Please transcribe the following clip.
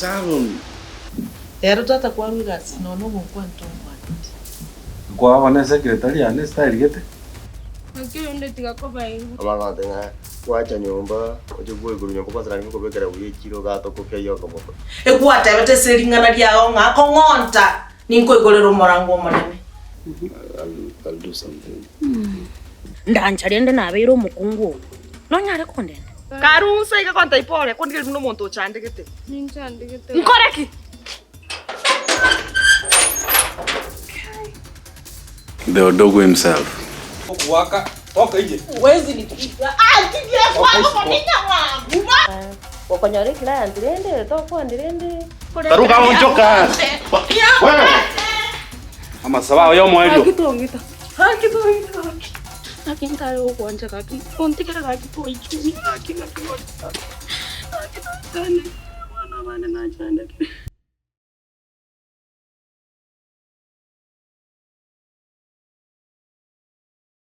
salon. Ero tata kwa rugas no no mo kwanto mwana. Kwa wana secretary ane style gete. Akio nde tiga ko bai. Amanga tenga kwacha nyumba ojo bwe guru nyumba kwa sarani ko bekera uye kiro gato ko keyo ko moko. Ekwata bete seringana lyao ngako ngonta ninko igolero morango monene. I'll do something. Ndanchariende nabero mukungu. Nonyare kondene. Karunsa ika kwanta ipole kondile muno muntu chandegete. Ninchandegete. Nkoreki. The Odogo himself. Waka toka nje. Wezi nikipa. Tidia kwa ninya wangu. Wakonyore kila ndirende toko ndirende. Taruka onjoka. Wewe. Ama sababu yo moyo. Kitongita. Kitongita. Akintare ukwanja kaki. Ontikera kaki to ichuni kaki. Akitane. Wana na chanda.